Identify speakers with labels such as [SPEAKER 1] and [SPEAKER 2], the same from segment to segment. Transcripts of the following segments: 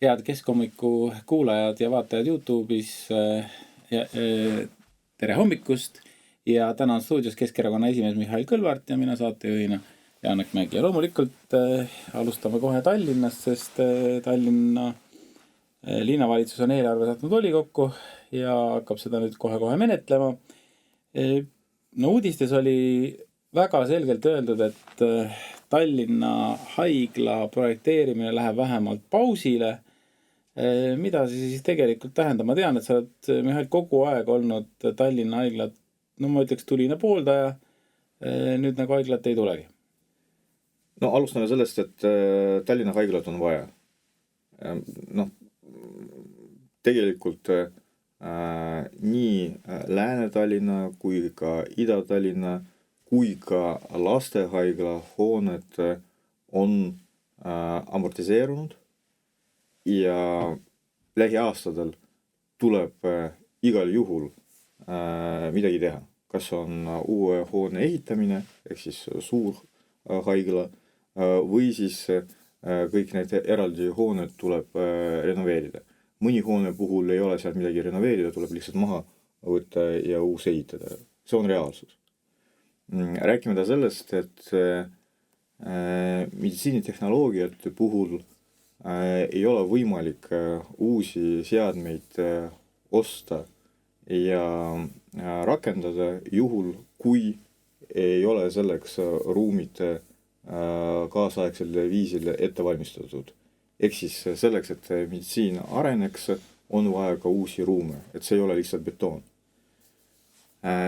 [SPEAKER 1] Head Keskhomiku kuulajad ja vaatajad YouTube'is. Tere hommikust ja täna on stuudios Keskerakonna esimees Mihhail Kõlvart ja mina saatejuhina Janek Mägi. Ja loomulikult alustame kohe Tallinnast, sest Tallinna linnavalitsus on eelarve saatnud volikokku ja hakkab seda nüüd kohe menetlema. No uudistes oli väga selgelt öeldud, et Tallinna haigla projekteerimine läheb vähemalt pausile. Mida see siis tegelikult tähendab? Ma tean, et sa oled, Mihhail, kogu aeg olnud Tallinna haiglat, no ma ütleks tuline pooldaja, nüüd nagu haiglat ei tulegi.
[SPEAKER 2] No alustame sellest, et Tallinna haiglat on vaja. Tegelikult nii Lääne-Tallinna kui ka Ida-Tallinna kui ka lastehaigla hooned on amortiseerunud ja lähiaastadel tuleb igal juhul midagi teha. Kas on uue hoone ehitamine, ehk siis suur haigla, või siis kõik need eraldi hooned tuleb renoveerida. Mõni hoone puhul ei ole seal midagi renoveerida, tuleb lihtsalt maha võtta ja uus ehitada. See on reaalsus. Räägime ta sellest, et meditsiinitehnoloogiate puhul ei ole võimalik uusi seadmeid osta ja rakendada juhul, kui ei ole selleks ruumid kaasaegsel viisil ette valmistatud. Ehk siis selleks, et meditsiin areneks, on vaja ka uusi ruume, et see ei ole lihtsalt betoon.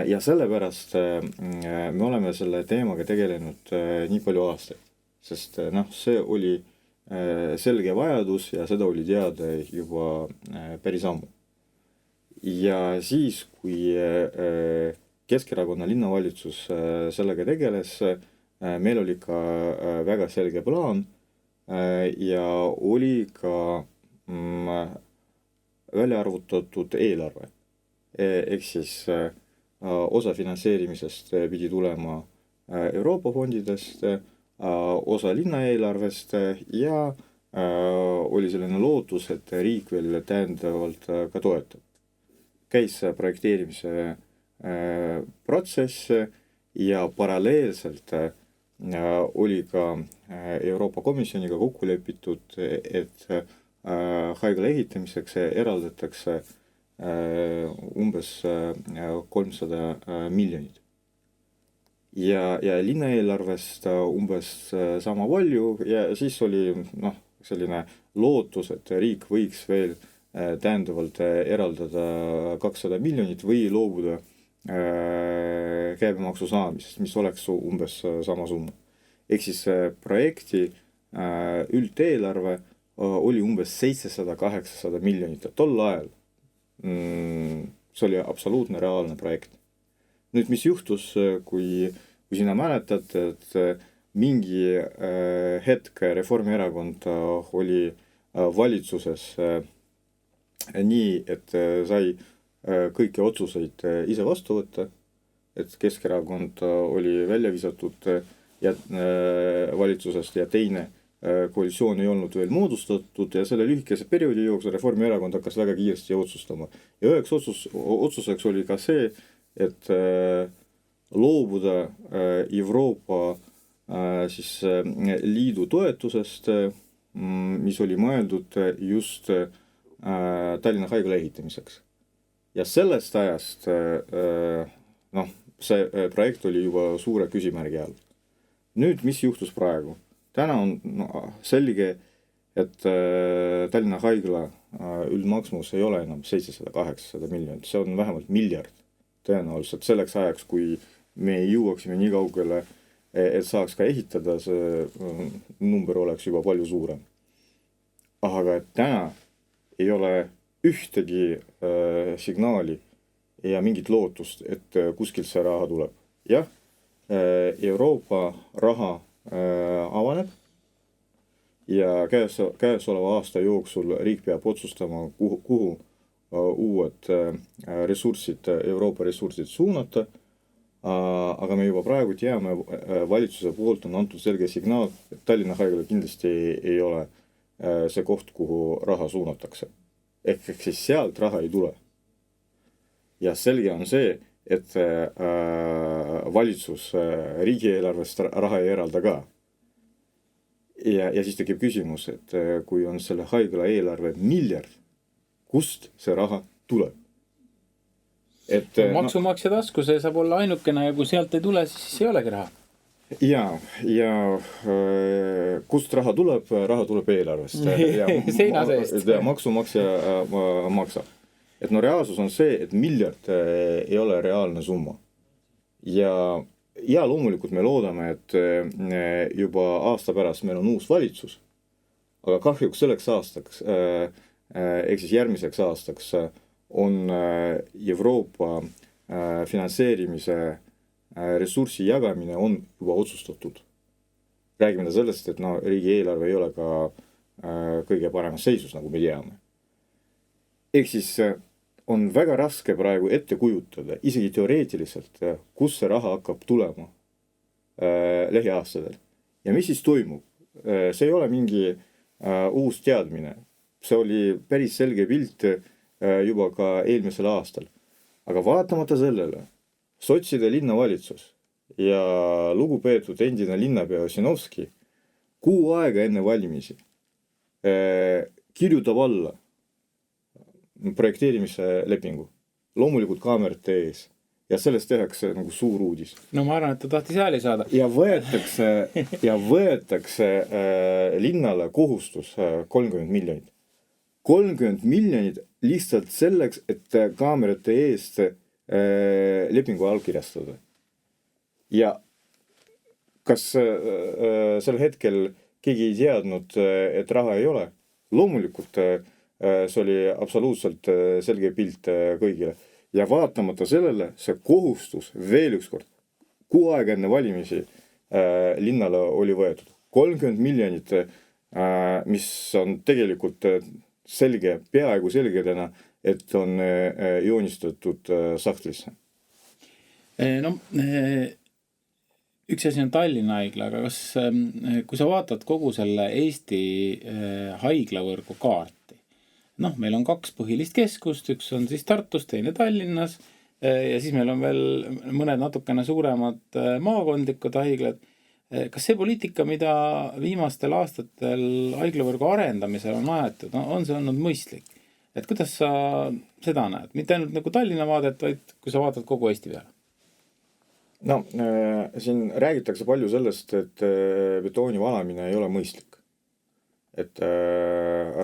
[SPEAKER 2] Ja sellepärast me oleme selle teemaga tegelenud nii palju aastaid, sest see oli selge vajadus ja seda oli teada juba päris ammu. Ja siis, kui Keskerakonna linnavalitsus sellega tegeles, meil oli ka väga selge plaan ja oli ka välja arvutatud eelarve. Ehk siis osa finantseerimisest pidi tulema Euroopa fondidest, osa linna eelarvest ja oli selline lootus, et riik veel täiendavalt ka toetab. Käis projekteerimise protsess ja paralleelselt oli ka Euroopa Komisjoniga kokku lepitud, et haigla ehitamiseks eraldatakse umbes 300 miljonit. Ja linnaeelarvest umbes sama palju ja siis oli selline lootus, et riik võiks veel täiendavalt eraldada 200 miljonit või loobuda käibemaksu saamisest, mis oleks umbes sama summa. Ehk siis projekti üldeelarve oli umbes 700-800 miljonit. Tol ajal see oli absoluutne reaalne projekt. Nüüd, mis juhtus, kui sina mäletad, et mingi hetk Reformierakond oli valitsuses nii, et sai kõiki otsuseid ise vastu võtta, et Keskerakond oli välja visatud valitsusest ja teine koalitsioon ei olnud veel moodustatud ja selle lühikese perioodi jooksul Reformierakond hakkas väga kiiresti otsustama. Ja üheks otsuseks oli ka see, et loobuda Euroopa liidu toetusest, mis oli mõeldud just Tallinna haigla ehitamiseks. Ja sellest ajast see projekt oli juba suure küsimärgi all. Nüüd, mis juhtus praegu? Täna on selge, et Tallinna haigla üldmaksmus ei ole enam 700-800 miljonit, see on vähemalt miljard tõenäoliselt selleks ajaks, kui me jõuaksime nii kaugele, et saaks ka ehitada, see number oleks juba palju suurem. Aga täna ei ole ühtegi signaali ja mingit lootust, et kuskilt see raha tuleb. Jah, Euroopa raha avaneb ja käesoleva aasta jooksul riik peab otsustama, kuhu uued ressursid, Euroopa ressursid suunata, aga me juba praegu teame, valitsuse poolt on antud selge signaal, et Tallinna haigla kindlasti ei ole see koht, kuhu raha suunatakse. Ehk siis sealt raha ei tule. Ja selge on see, et valitsus riigieelarvest raha ei eralda ka. Ja siis tekib küsimus, et kui on selle haigla eelarve miljard, kust see raha tuleb?
[SPEAKER 1] Maksumaksja tasku, see saab olla ainukene ja kui sealt ei tule, siis ei olegi raha.
[SPEAKER 2] Ja kust raha tuleb eelarvest.
[SPEAKER 1] Seina seest.
[SPEAKER 2] Ja maksumaksja maksab. Et no reaalsus on see, et miljard ei ole reaalne summa. Ja loomulikult me loodame, et juba aasta pärast meil on uus valitsus, aga kahjuks selleks aastaks, ehk siis järgmiseks aastaks on Euroopa finantseerimise ressursi jagamine on juba otsustatud. Räägime sellest, et riigieelarve ei ole ka kõige paremas seisus, nagu me teame. Ehk siis on väga raske praegu ette kujutada, isegi teoreetiliselt, kus see raha hakkab tulema lähiaastatel. Ja mis siis toimub? See ei ole mingi uus teadmine. See oli päris selge pilt juba ka eelmisel aastal. Aga vaatamata sellele, sotside linnavalitsus ja lugupeetud endine linnapea Ossinovski 6 aega enne valimisi kirjutab alla projekteerimise lepingu. Loomulikult kaamerate ees. Ja sellest tehakse nagu suur uudis.
[SPEAKER 1] No ma arvan, et ta tahtis hääli saada.
[SPEAKER 2] Ja võetakse linnale kohustus 30 miljonit. 30 miljonit lihtsalt selleks, et kaamerate eest lepingu allkirjastada. Ja kas sel hetkel keegi ei teadnud, et raha ei ole? Loomulikult see oli absoluutselt selge pilt kõigile. Ja vaatamata sellele, see kohustus veel ükskord 6 aega enne valimisi linnale oli võetud. 30 miljonit, mis on tegelikult selge, peaaegu selgedena, et on joonistatud sahtlisse.
[SPEAKER 1] Üks asi on Tallinna haigla, aga kui sa vaatad kogu selle Eesti haiglavõrgu kaarti, meil on 2 põhilist keskust, üks on siis Tartus, teine Tallinnas ja siis meil on veel mõned natukene suuremad maakondlikud haiglad. Kas see poliitika, mida viimastel aastatel haiglavõrgu arendamisel on aetud, on see olnud mõistlik? Et kuidas sa seda näed? Mitte ainult nagu Tallinna vaadet, vaid kui sa vaatad kogu Eesti peale?
[SPEAKER 2] Siin räägitakse palju sellest, et betooni valamine ei ole mõistlik. Et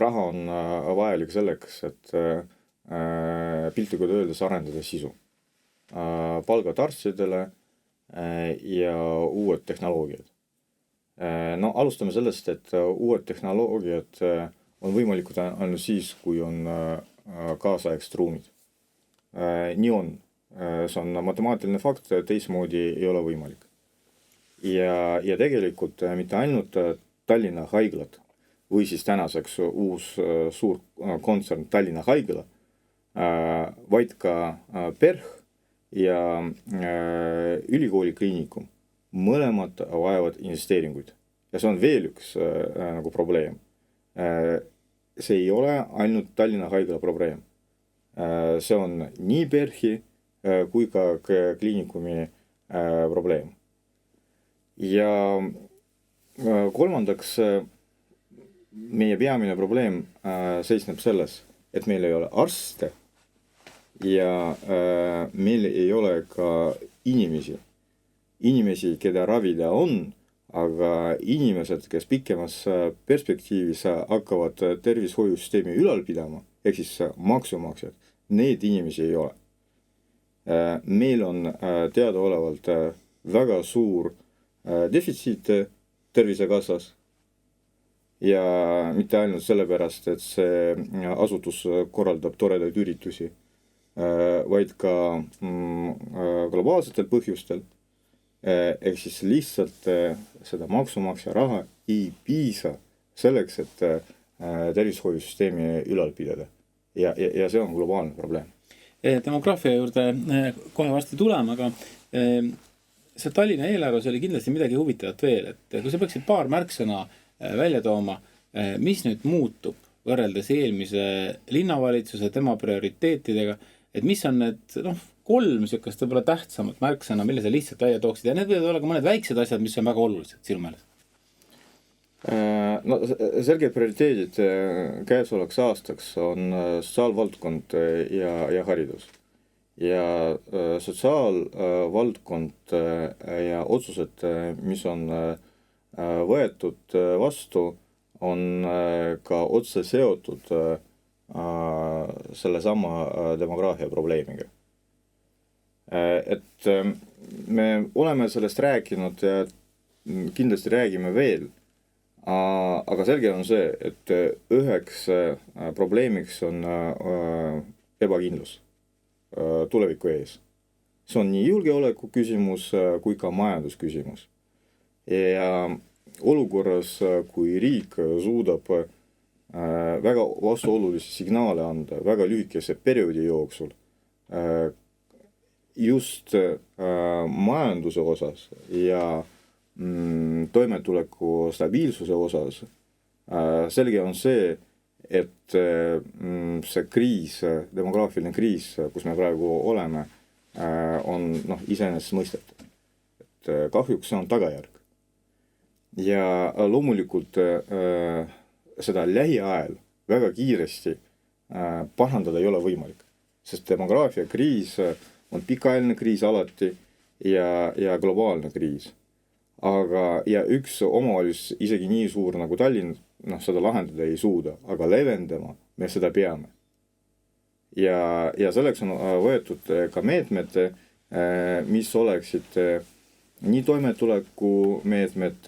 [SPEAKER 2] raha on vajalik selleks, et piltlikult öeldes arendada sisu. Palgad arstidele ja uued tehnoloogiad. Alustame sellest, et uued tehnoloogiad on võimalikud ainult siis, kui on kaasaegsed ruumid. Nii on. See on matemaatiline fakt, teismoodi ei ole võimalik. Ja tegelikult mitte ainult Tallinna haiglad või siis tänaseks uus suur kontsern Tallinna haigla, vaid ka PERH ja ülikooli kliinikum. Mõlemad vajavad investeeringuid. Ja see on veel üks nagu probleem. See ei ole ainult Tallinna haigla probleem. See on nii PERHi kui ka kliinikumi probleem. Ja kolmandaks, meie peamine probleem seisneb selles, et meil ei ole arste ja meil ei ole ka inimesi, keda ravida on, aga inimesed, kes pikemas perspektiivis hakkavad tervishoiusüsteemi ülal pidama, ehk siis maksumaksjad, need inimesi ei ole. Meil on teadaolevalt väga suur defitsiit Tervisekassas ja mitte ainult sellepärast, et see asutus korraldab toredaid üritusi, vaid ka globaalsetel põhjustel. Ehk siis lihtsalt seda maksumaksja raha ei piisa selleks, et tervishoiusüsteemi ülal pidada. Ja see on globaalne probleem.
[SPEAKER 1] Demograafia juurde kohe varsti tulema, aga see Tallinna eelarves oli kindlasti midagi huvitavat veel, et kui sa peaksid paar märksõna välja tooma, mis nüüd muutub võrreldes eelmise linnavalitsuse tema prioriteetidega, et mis on need 3 niisugust võib-olla tähtsamat märksõna, mille sa lihtsalt välja tooksid ja need võivad olla ka mõned väiksed asjad, mis on väga olulised sinu meelest?
[SPEAKER 2] No selged prioriteedid käesolevaks aastaks on sotsiaalvaldkond ja haridus. Ja sotsiaalvaldkond ja otsused, mis on võetud vastu, on ka otse seotud selle sama demograafia probleemiga. Et me oleme sellest rääkinud ja kindlasti räägime veel, aga selge on see, et üheks probleemiks on ebakindlus tuleviku ees. See on nii julgeoleku küsimus kui ka majandusküsimus. Ja olukorras, kui riik suudab väga vastuolulisi signaale anda väga lühikese perioodi jooksul, just majanduse osas ja toimetuleku stabiilsuse osas, selge on see, et see kriis, demograafiline kriis, kus me praegu oleme, on iseenesest mõistetav. Et kahjuks see on tagajärg. Ja loomulikult seda lähiajal väga kiiresti parandada ei ole võimalik, sest demograafia kriis on pikaajaline kriis alati ja globaalne kriis. Aga ja üks omavalitsus isegi nii suur nagu Tallinn seda lahendada ei suuda, aga leevendama me seda peame. Ja selleks on võetud ka meetmed, mis oleksid nii toimetuleku meetmed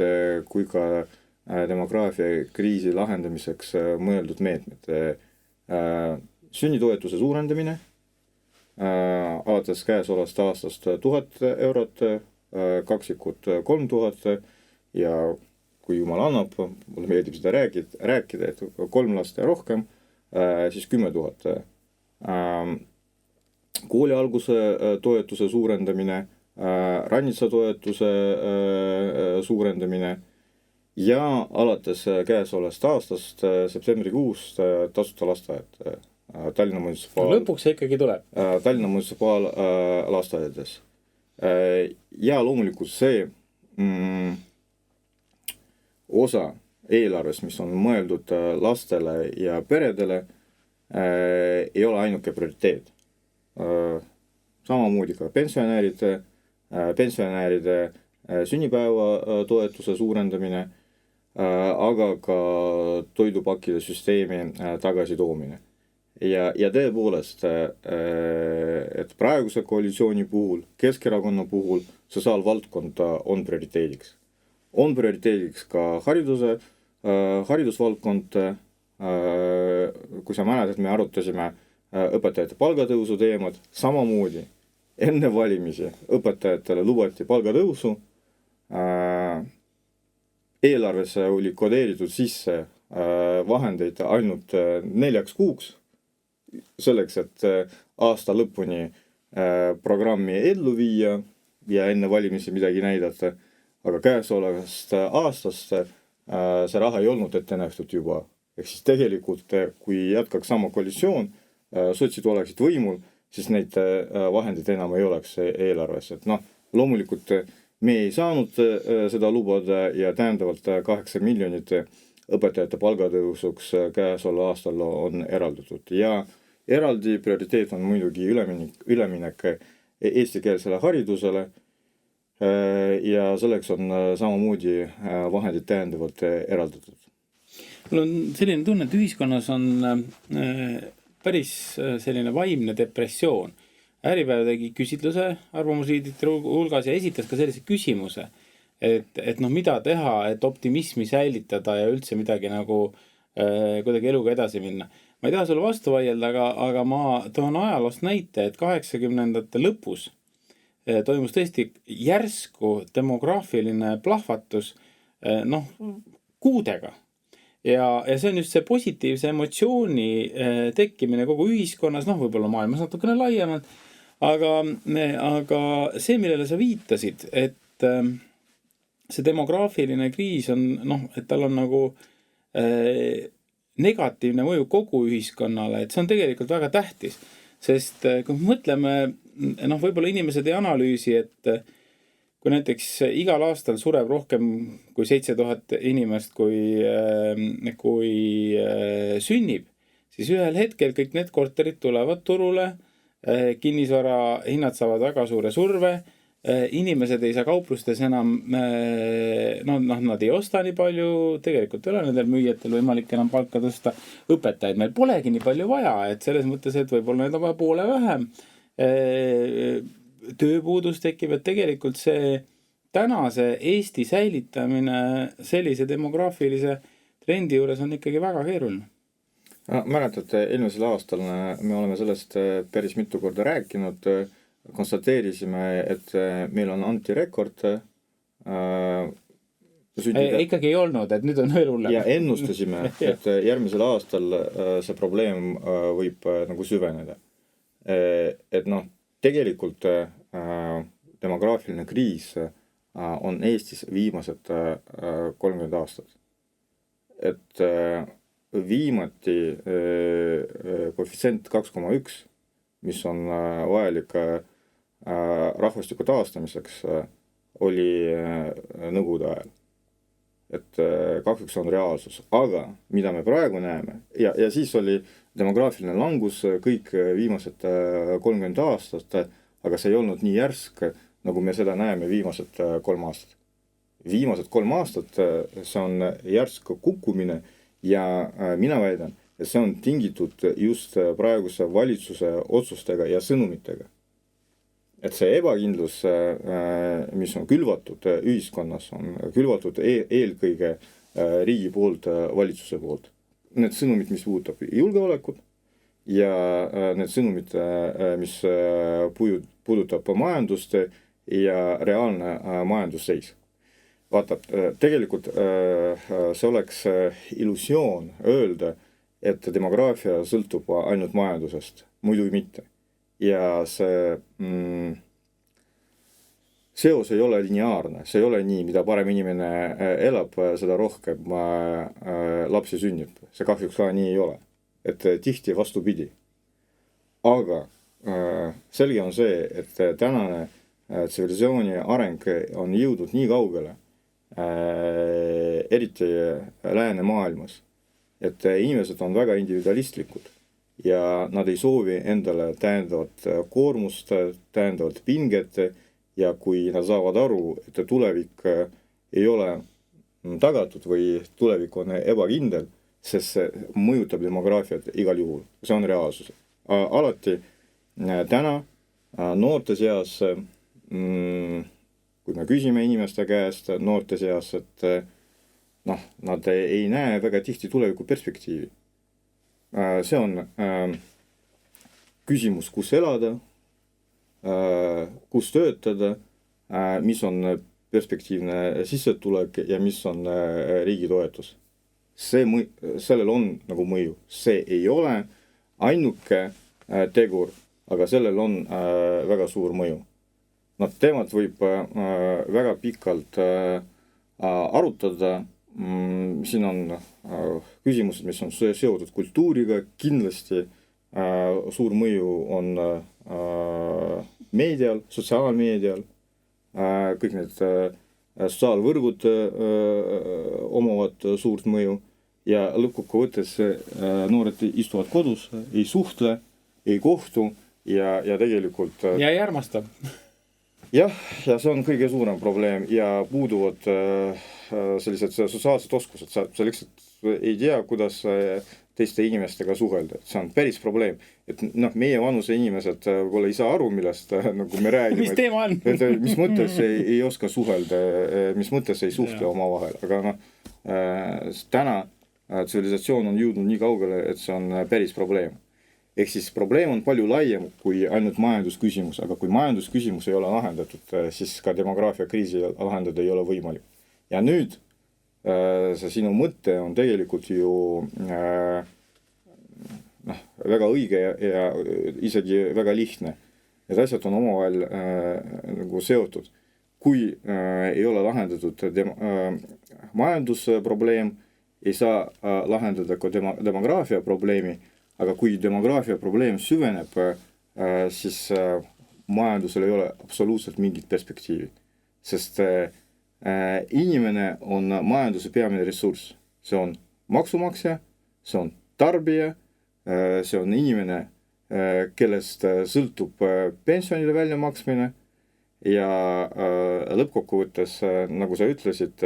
[SPEAKER 2] kui ka demograafia kriisi lahendamiseks mõeldud meetmed. Sünnitoetuse suurendamine alates käesolevast aastast 1000 eurot, kaksikud 3000 ja kui jumal annab, mulle meeldib seda rääkida, et 3 last ja rohkem, siis 10 000. Kooli alguse toetuse suurendamine, rannitsa toetuse suurendamine ja alates käesolevast aastast septembrikuust tasuta lasteaed Tallinna munitsipal...
[SPEAKER 1] Lõpuks see ikkagi tuleb.
[SPEAKER 2] Tallinna munitsipal lasteaedades. Ja loomulikult see osa eelarves, mis on mõeldud lastele ja peredele, ei ole ainuke prioriteet. Samamoodi ka pensionäride sünnipäeva toetuse suurendamine, aga ka toidupakkide süsteemi tagasitoomine. Ja tõepoolest, et praeguse koalitsiooni puhul, Keskerakonna puhul, sotsiaalvaldkond on prioriteediks. On prioriteediks ka haridusvaldkond, kui sa mäletad, me arutasime õpetajate palgatõusu teemad, samamoodi enne valimisi õpetajatele lubati palgatõusu, eelarvesse oli kodeeritud sisse vahendeid ainult 4 kuuks, selleks, et aasta lõpuni programmi ellu viia ja enne valimisi midagi näidata, aga käesolevast aastast see raha ei olnud ette nähtud juba. Ehk siis tegelikult, kui jätkaks sama koalitsioon, sotsid oleksid võimul, siis neid vahendeid enam ei oleks eelarves. Et loomulikult me ei saanud seda lubada ja tähendavalt 8 miljonit õpetajate palgatõusuks käesoleval aastal on eraldatud. Ja eraldi prioriteet on muidugi üleminek eestikeelsele haridusele ja selleks on samamoodi vahendid tähendavalt eraldatud.
[SPEAKER 1] Mul on selline tunne, et ühiskonnas on päris selline vaimne depressioon. Äripäev tegi küsitluse arvamusliidrite hulgas ja esitas ka sellise küsimuse, et mida teha, et optimismi säilitada ja üldse midagi nagu kuidagi eluga edasi minna. Ma ei taha sulle vastu vaielda, aga ma toon ajaloost näite, et 80ndate lõpus toimus tõesti järsku demograafiline plahvatus kuudega. Ja see on just see positiivse emotsiooni tekkimine kogu ühiskonnas, võib-olla maailmas natukene laiemalt, aga see, millele sa viitasid, et see demograafiline kriis on, et tal on nagu negatiivne mõju kogu ühiskonnale, et see on tegelikult väga tähtis. Sest kui me mõtleme, võib-olla inimesed ei analüüsi, et kui näiteks igal aastal sureb rohkem kui 7000 inimest, kui sünnib, siis ühel hetkel kõik need korterid tulevad turule, kinnisvara hinnad saavad väga suure surve, inimesed ei saa kauplustes enam, nad ei osta nii palju, tegelikult ei ole nendel müüjatel võimalik enam palka tõsta, õpetajaid meil polegi nii palju vaja, et selles mõttes, et võib-olla need on vaja poole vähem, tööpuudus tekib, et tegelikult see tänase Eesti säilitamine sellise demograafilise trendi juures on ikkagi väga keeruline.
[SPEAKER 2] Mäletad, eelmisel aastal me oleme sellest päris mitu korda rääkinud, konstateerisime, et meil on antirekord.
[SPEAKER 1] Ikkagi ei olnud, et nüüd on veel hullem.
[SPEAKER 2] Ja ennustasime, et järgmisel aastal see probleem võib nagu süveneda. Et tegelikult demograafiline kriis on Eestis viimased 30 aastat. Et viimati koefitsient 2,1, mis on vajalik rahvastiku taastamiseks, oli Nõukogude ajal. Et 2,1 on reaalsus. Aga mida me praegu näeme, ja siis oli demograafiline langus kõik viimased 30 aastat, aga see ei olnud nii järsk, nagu me seda näeme viimased 3 aastat. Viimased 3 aastat see on järsk kukkumine ja mina väidan, et see on tingitud just praeguse valitsuse otsustega ja sõnumitega. Et see ebakindlus, mis on külvatud ühiskonnas, on külvatud eelkõige riigi poolt, valitsuse poolt. Need sõnumid, mis puudutab julgeolekut ja need sõnumid, mis puudutab majandust ja reaalne majandusseis. Vaata, tegelikult see oleks illusioon öelda, et demograafia sõltub ainult majandusest, muidu mitte. Ja see seos ei ole lineaarne, see ei ole nii, mida parem inimene elab, seda rohkem lapsi sünnib. See kahjuks ka nii ei ole. Et tihti vastupidi. Aga selge on see, et tänane tsivilisatsiooni areng on jõudnud nii kaugele, eriti läänemaailmas, et inimesed on väga individualistlikud ja nad ei soovi endale täiendavat koormust, täiendavat pinget ja kui nad saavad aru, et tulevik ei ole tagatud või tulevik on ebakindel, sest see mõjutab demograafiat igal juhul. See on reaalsus. Alati täna noorte seas, kui me küsime inimeste käest noorte seas, et nad ei näe väga tihti tuleviku perspektiivi. See on küsimus, kus elada, kus töötada, mis on perspektiivne sissetulek ja mis on riigi toetus. Sellel on nagu mõju. See ei ole ainuke tegur, aga sellel on väga suur mõju. Nad teemad võib väga pikalt arutada. Siin on küsimused, mis on seotud kultuuriga. Kindlasti suur mõju on meedial, sotsiaalmeedial. Kõik need sotsiaalvõrgud omavad suurt mõju ja lõppkokkuvõttes noored istuvad kodus, ei suhtle, ei kohtu ja tegelikult
[SPEAKER 1] ja ei armasta.
[SPEAKER 2] Ja see on kõige suurem probleem ja puuduvad sellised sotsiaalsed oskused. Sa lihtsalt ei tea, kuidas teiste inimestega suhelda. See on päris probleem. Et meie vanuse inimesed võib-olla ei saa aru, millest nagu me räägime.
[SPEAKER 1] Mis teema on?
[SPEAKER 2] Mis mõttes ei oska suhelda, mis mõttes ei suhtle oma vahel. Aga täna tsivilisatsioon on jõudnud nii kaugele, et see on päris probleem. Ehk siis probleem on palju laiem kui ainult majandusküsimus, aga kui majandusküsimus ei ole lahendatud, siis ka demograafia kriisi lahendada ei ole võimalik. Ja nüüd see sinu mõte on tegelikult ju väga õige ja isegi väga lihtne. Need asjad on omavahel nagu seotud. Kui ei ole lahendatud majandusprobleem ei saa lahendada ka demograafia probleemi, aga kui demograafia probleem süveneb, siis majandusel ei ole absoluutselt mingit perspektiivi. Sest inimene on majanduse peamine ressurss. See on maksumaksja, see on tarbija, see on inimene, kellest sõltub pensionile väljamaksmine ja lõppkokkuvõttes, nagu sa ütlesid,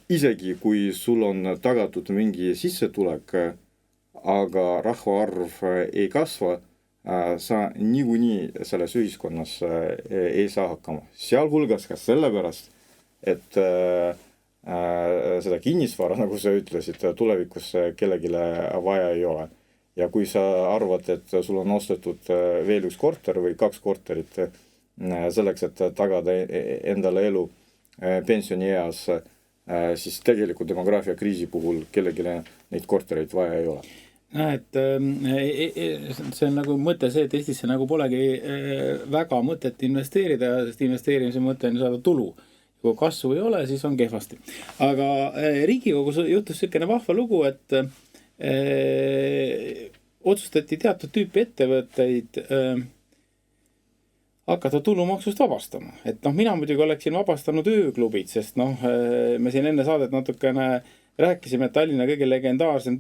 [SPEAKER 2] isegi kui sul on tagatud mingi sissetulek, aga rahvaarv ei kasva, sa niikuinii selles ühiskonnas ei saa hakkama. Sealhulgas ka sellepärast, et seda kinnisvara, nagu sa ütlesid, tulevikus kellegile vaja ei ole. Ja kui sa arvad, et sul on ostetud veel üks korter või 2 korterit selleks, et tagada endale elu pensionieas, siis tegelikult demograafia kriisi puhul kellegile neid kortereid vaja ei ole.
[SPEAKER 1] Et see on nagu mõte see, et Eestisse nagu polegi väga mõtet investeerida, sest investeerimise mõte on saada tulu. Kui kasvu ei ole, siis on kehvasti. Aga Riigikogus juhtus selline vahva lugu, et otsustati teatud tüüpi ettevõtteid hakata tulumaksust vabastama. Et mina muidugi oleksin vabastanud ööklubid, sest me siin enne saadet natukene rääkisime, et Tallinna kõige legendaarsem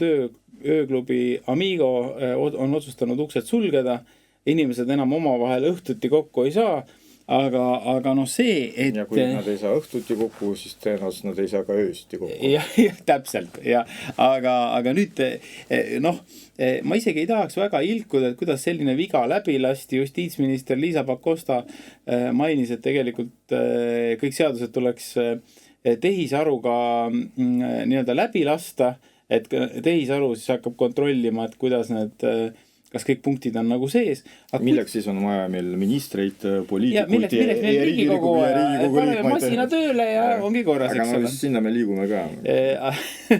[SPEAKER 1] ööklubi Amigo on otsustanud uksed sulgeda. Inimesed enam omavahel õhtuti kokku ei saa, aga see, et...
[SPEAKER 2] Ja kui nad ei saa õhtuti kokku, siis tõenäoliselt nad ei saa ka öösti kokku.
[SPEAKER 1] Ja, täpselt, ja. Aga nüüd, ma isegi ei tahaks väga ilkuda, et kuidas selline viga läbi lasti. Justiitsminister Liisa Pakosta mainis, et tegelikult kõik seadused tuleks tehisaruga nii-öelda läbi lasta, et tehisaru siis hakkab kontrollima, et kuidas need, kas kõik punktid on nagu sees.
[SPEAKER 2] Milleks siis on vaja meil ministreid, poliitikuid
[SPEAKER 1] ja Riigikogu liikmeid? Massina tööle ja ongi korras.
[SPEAKER 2] Aga sinna me liigume ka.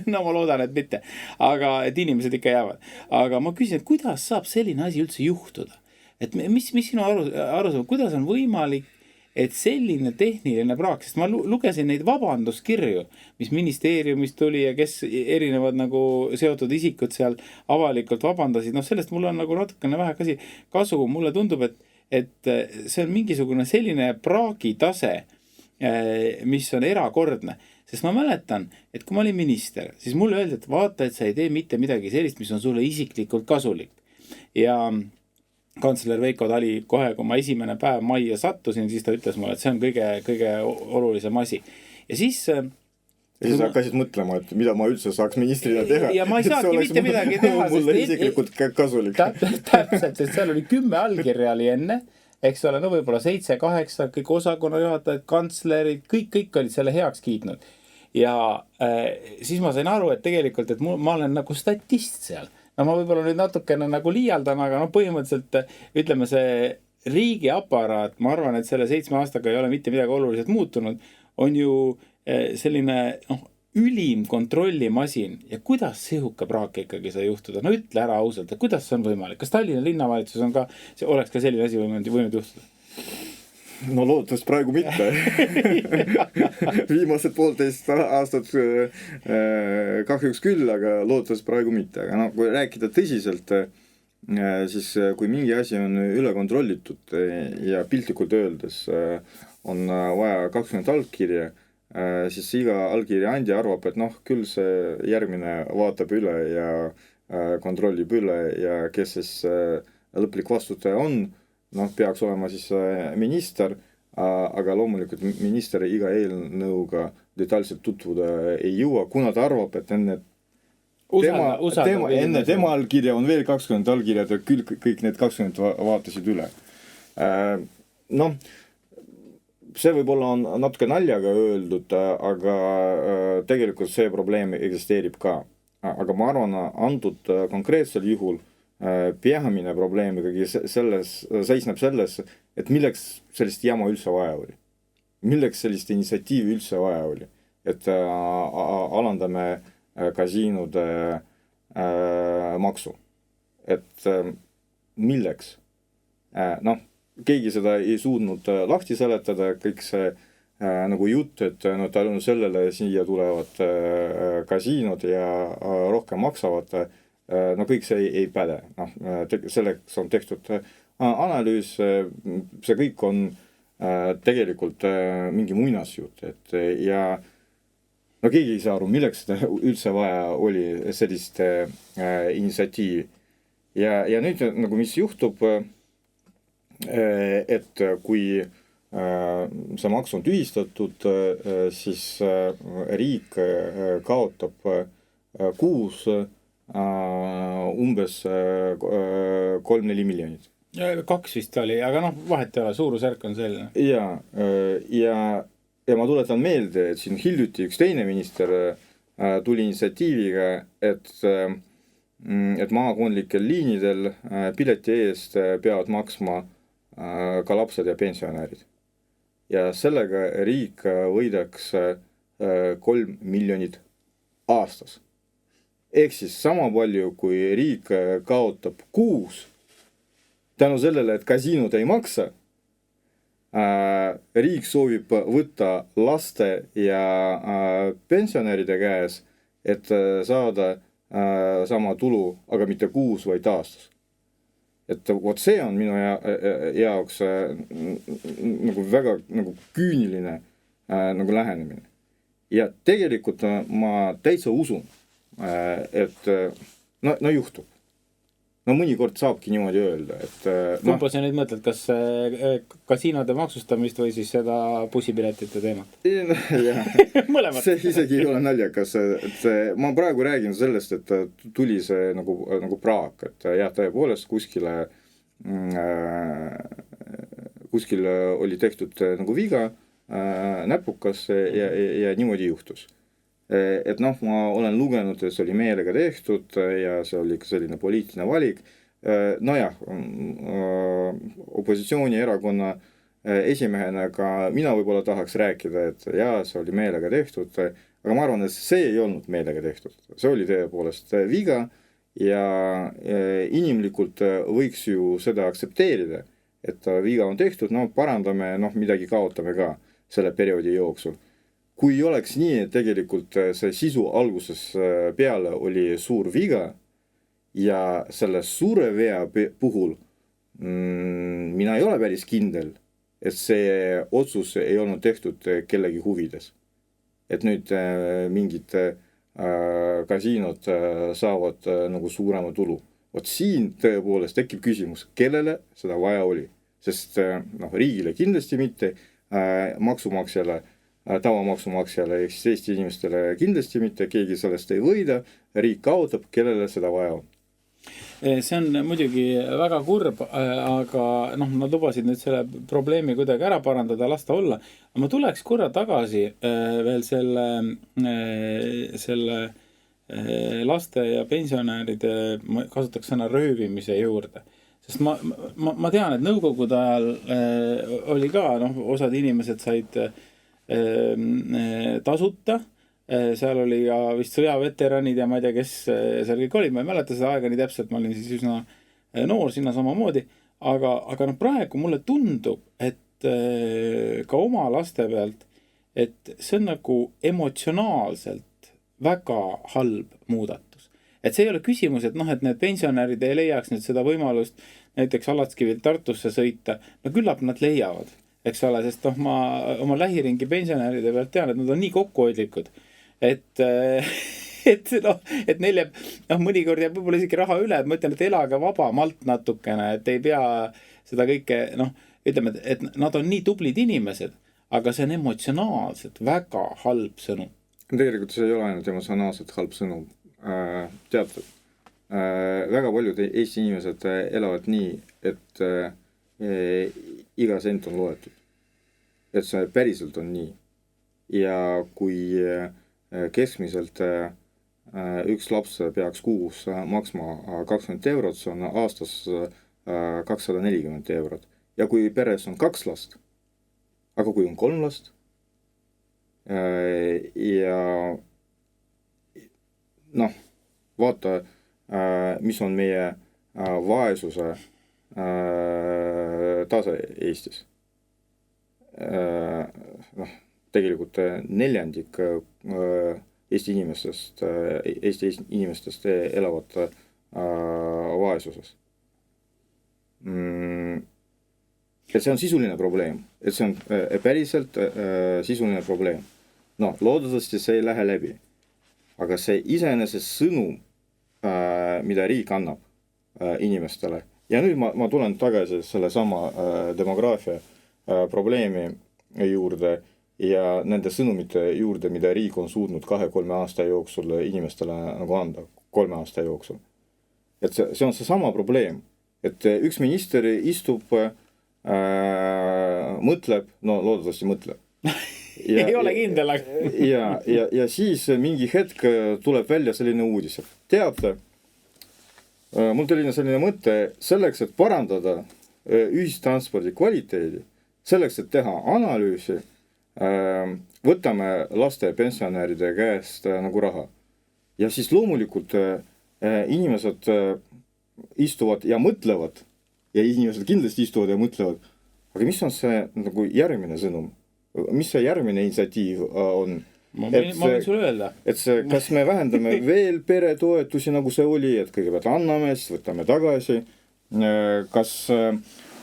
[SPEAKER 1] No ma loodan, et mitte. Aga et inimesed ikka jäävad. Aga ma küsin, et kuidas saab selline asi üldse juhtuda? Et mis sinu arusaam, kuidas on võimalik, et selline tehniline praak, sest ma lugesin neid vabanduskirju, mis ministeeriumist tuli ja kes erinevad nagu seotud isikud seal avalikult vabandasid. Sellest mul on nagu natukene vähe kasu. Mulle tundub, et see on mingisugune selline praagitase, mis on erakordne. Sest ma mäletan, et kui ma olin minister, siis mulle öeldi, et vaata, et sa ei tee mitte midagi sellist, mis on sulle isiklikult kasulik. Ja kantsler Veiko Tali kohe, kui ma esimene päev majja sattusin, siis ta ütles mulle, et see on kõige olulisem asi. Ja siis
[SPEAKER 2] hakkasid mõtlema, et mida ma üldse saaks ministrina teha.
[SPEAKER 1] Ja ma ei saagi mitte midagi teha.
[SPEAKER 2] Mulle isiklikult kasulik.
[SPEAKER 1] Täpselt, sest seal oli 10 allkirja oli enne, eks ole, võib-olla 7-8, kõik osakonna juhatajad, kantslerid, kõik olid selle heaks kiitnud. Ja siis ma sain aru, et tegelikult, et ma olen nagu statist seal. Ma võib-olla nüüd natukene nagu liialdan, aga põhimõtteliselt ütleme see riigiaparaat, ma arvan, et selle 7 aastaga ei ole mitte midagi oluliselt muutunud, on ju selline ülim kontrollimasin. Ja kuidas sihuke praak ikkagi sai juhtuda? Ütle ära ausalt, et kuidas see on võimalik? Kas Tallinna linnavalitsus on ka, oleks ka selline asi võinud juhtuda?
[SPEAKER 2] No loodetavasti praegu mitte. Viimased 1,5 aastat kahjuks küll, aga loodetavasti praegu mitte. Aga kui rääkida tõsiselt, siis kui mingi asi on üle kontrollitud ja piltlikult öeldes on vaja 20 allkirja, siis iga allkirja andi arvab, et küll see järgmine vaatab üle ja kontrollib üle ja kes siis lõplik vastutaja on, peaks olema siis minister, aga loomulikult minister iga eelnõuga detailselt tutvuda ei jõua, kuna ta arvab, et enne tema allkirja on veel 20 allkirjad ja küll kõik need 20 vaatasid üle. See võib-olla on natuke naljaga öeldud, aga tegelikult see probleem eksisteerib ka. Aga ma arvan, antud konkreetsel juhul peamine probleem ikkagi seisneb selles, et milleks sellist jama üldse vaja oli. Milleks sellist initsiatiivi üldse vaja oli. Et alandame kasiinude maksu. Et milleks? Keegi seda ei suudnud lahti seletada, kõik see nagu jutt, et no tänu sellele siia tulevad kasiinod ja rohkem maksavad, no kõik see ei päde. Noh, selleks on tehtud analüüs, see kõik on tegelikult mingi muinasjutt, et ja no keegi ei saa aru, milleks seda üldse vaja oli sellist initsiatiivi. Ja nüüd nagu mis juhtub, et kui see maks on tühistatud, siis riik kaotab kuus umbes 3-4 miljonit.
[SPEAKER 1] 2 vist oli, aga noh, vahet ei ole, suurusjärk on selline.
[SPEAKER 2] Ja ma tuletan meelde, et siin hiljuti üks teine minister tuli initsiatiiviga, et maakondlikel liinidel pileti eest peavad maksma ka lapsed ja pensionärid. Ja sellega riik võidaks 3 miljonit aastas. Ehk siis sama palju, kui riik kaotab kuus, tänu sellele, et kasiinod ei maksa, riik soovib võtta laste ja pensionäride käes, et saada sama tulu, aga mitte kuus, vaid aastas. Et vot see on minu jaoks nagu väga nagu küüniline nagu lähenemine. Ja tegelikult ma täitsa usun, et no juhtub. No mõnikord saabki niimoodi öelda, et
[SPEAKER 1] kumba sa nüüd mõtled, kas kasiinode maksustamist või siis seda bussipiletite teemat? Mõlemad.
[SPEAKER 2] See isegi ei ole naljakas, et ma praegu räägin sellest, et tuli see nagu praak, et jah, tõepoolest kuskil oli tehtud nagu viga, näpukas ja niimoodi juhtus. Et noh, ma olen lugenud, et see oli meelega tehtud ja see oli selline poliitiline valik. Nojah, opositsioonierakonna esimehena ka mina võib-olla tahaks rääkida, et jaa, see oli meelega tehtud, aga ma arvan, et see ei olnud meelega tehtud. See oli tõepoolest viga ja inimlikult võiks ju seda aktsepteerida, et viga on tehtud, no parandame, noh midagi kaotame ka selle perioodi jooksul. Kui oleks nii, et tegelikult see sisu alguses peale oli suur viga ja selle suure vea puhul mina ei ole päris kindel, et see otsus ei olnud tehtud kellegi huvides. Et nüüd mingid kasiinod saavad nagu suurema tulu. Vot siin tõepoolest tekib küsimus, kellele seda vaja oli. Sest riigile kindlasti mitte, maksumaksjale, tavamaksumaksjale ehk siis Eesti inimestele kindlasti mitte, keegi sellest ei võida, riik kaotab, kellele seda vaja on.
[SPEAKER 1] See on muidugi väga kurb, aga nad lubasid nüüd selle probleemi kuidagi ära parandada, lasta olla. Ma tuleks korra tagasi veel selle laste ja pensionäride, ma kasutaks sõna röövimise juurde. Sest ma tean, et nõukogude ajal oli ka, osad inimesed said tasuta, seal oli ka vist sõjaveteranid ja ma ei tea, kes seal kõik oli, ma ei mäleta seda aega nii täpselt, ma olin siis üsna noor sinna samamoodi, aga praegu mulle tundub, et ka oma laste pealt, et see on nagu emotsionaalselt väga halb muudatus. Et see ei ole küsimus, et et need pensionärid ei leiaks nüüd seda võimalust näiteks Alatskivilt Tartusse sõita, no küllap nad leiavad. Eks ole, sest ma oma lähiringi pensionäride pealt tean, et nad on nii kokkuhoidlikud, et neil jääb, mõnikord jääb võib-olla isegi raha üle, et ma ütlen, et elage vabamalt natukene, et ei pea seda kõike, ütleme, et nad on nii tublid inimesed, aga see on emotsionaalselt väga halb sõnum.
[SPEAKER 2] Tegelikult see ei ole ainult emotsionaalselt halb sõnum. Teatud, väga paljud Eesti inimesed elavad nii, et iga sent on loetud. Et see päriselt on nii. Ja kui keskmiselt üks laps peaks kuus maksma 20 eurot, see on aastas 240 eurot. Ja kui peres on 2 last, aga kui on 3 last, ja vaata, mis on meie vaesuse tase Eestis. tegelikult neljandik Eesti inimestest elavad vaesuses. Et see on sisuline probleem, et see on päriselt sisuline probleem. No, loodetavasti see ei lähe läbi. Aga see iseenesest sõnum, mida riik annab inimestele. Ja nüüd ma tulen tagasi selle sama demograafia probleemi juurde ja nende sõnumite juurde, mida riik on suutnud 2-3 aasta jooksul inimestele nagu anda, 3 aasta jooksul. Et see on see sama probleem, et üks minister istub, mõtleb, no loodetavasti mõtleb.
[SPEAKER 1] Ja, ei ole kindel, aga...
[SPEAKER 2] ja siis mingi hetk tuleb välja selline uudis. Teate, mul selline mõte selleks, et parandada ühistranspordi kvaliteedi, selleks, et teha analüüsi, võtame laste ja pensionäride käest nagu raha. Ja siis loomulikult inimesed istuvad ja mõtlevad, ja inimesed kindlasti istuvad ja mõtlevad, aga mis on see nagu järgmine sõnum? Mis see järgmine initsiatiiv on?
[SPEAKER 1] Ma võin sulle öelda.
[SPEAKER 2] Et see, kas me vähendame veel peretoetusi, nagu see oli, et kõigepealt anname, siis võtame tagasi. Kas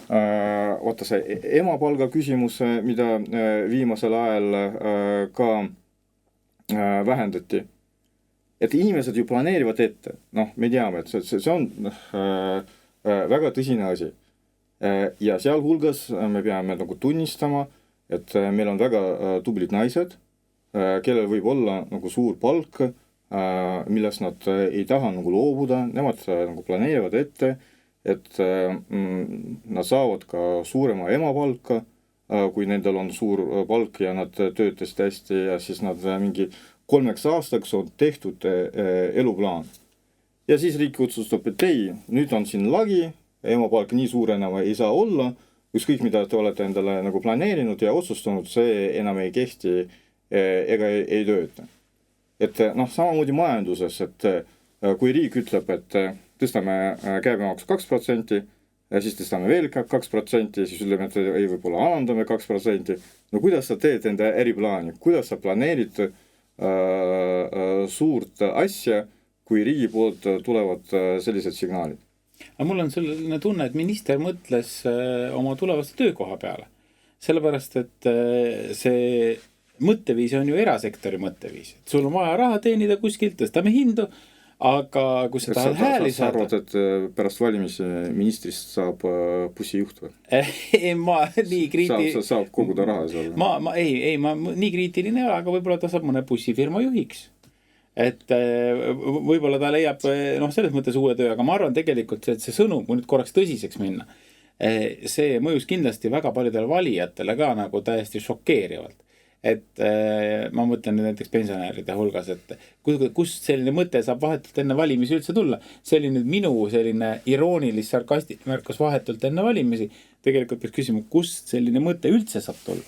[SPEAKER 2] vaata see emapalga küsimus, mida viimasel ajal ka vähendati. Et inimesed ju planeerivad ette. Noh, me teame, et see on väga tõsine asi. Ja sealhulgas me peame nagu tunnistama, et meil on väga tublid naised, kellel võib olla nagu suur palk, millest nad ei taha nagu loobuda, nemad nagu planeerivad ette, et nad saavad ka suurema emapalka, kui nendel on suur palk ja nad töötasid hästi ja siis nad mingi 3 aastaks on tehtud eluplaan. Ja siis riik otsustab, et ei, nüüd on siin lagi, emapalk nii suur enam ei saa olla, ükskõik mida te olete endale nagu planeerinud ja otsustanud, see enam ei kehti ega ei tööta. Et noh, samamoodi majanduses, et kui riik ütleb, et tõstame käibemaksu 2%, ja siis tõstame veel 2%, siis ütleme, et ei võib-olla alandame 2%. No kuidas sa teed enda äriplaani? Kuidas sa planeerid suurt asja, kui riigi poolt tulevad sellised signaalid?
[SPEAKER 1] Aga mul on selline tunne, et minister mõtles oma tulevaste töökoha peale. Sellepärast, et see mõtteviis on ju erasektori mõtteviis. Et sul on vaja raha teenida kuskilt, tõstame hindu, aga kui sa tahad hääli
[SPEAKER 2] saada... Sa arvad, et pärast valimisi ministrist saab bussijuht või?
[SPEAKER 1] Ma nii kriitiline...
[SPEAKER 2] Saab koguda raha seal?
[SPEAKER 1] Ma nii kriitiline ei ole, aga võib-olla ta saab mõne bussifirma juhiks. Et võib-olla ta leiab selles mõttes uue töö, aga ma arvan tegelikult, et see sõnum, kui nüüd korraks tõsiseks minna, see mõjus kindlasti väga paljudele valijatele ka nagu täiesti šokeerivalt. Et ma mõtlen nüüd näiteks pensionäride hulgas, et kust selline mõte saab vahetult enne valimisi üldse tulla. See oli nüüd minu selline iroonilis sarkastik märkas vahetult enne valimisi. Tegelikult peaks küsima, kust selline mõte üldse saab tulla?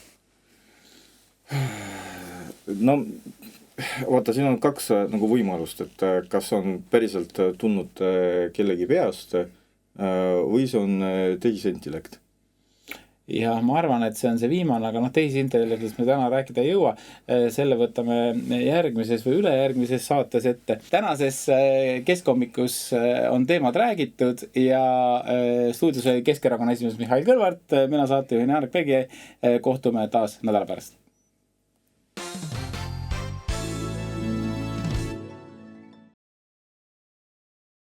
[SPEAKER 2] No... Vaata, siin on 2 nagu võimalust, et kas on päriselt tulnud kellegi peast või see on tehisintellekt.
[SPEAKER 1] Ja ma arvan, et see on see viimane, aga tehisintellektist me täna rääkida ei jõua. Selle võtame järgmises või ülejärgmises saates ette. Tänases Keskkommikus on teemad räägitud ja stuudios oli Keskerakonna esimees Mihhail Kõlvart, mina saatejuhina Janek Pegi, kohtume taas nädala pärast.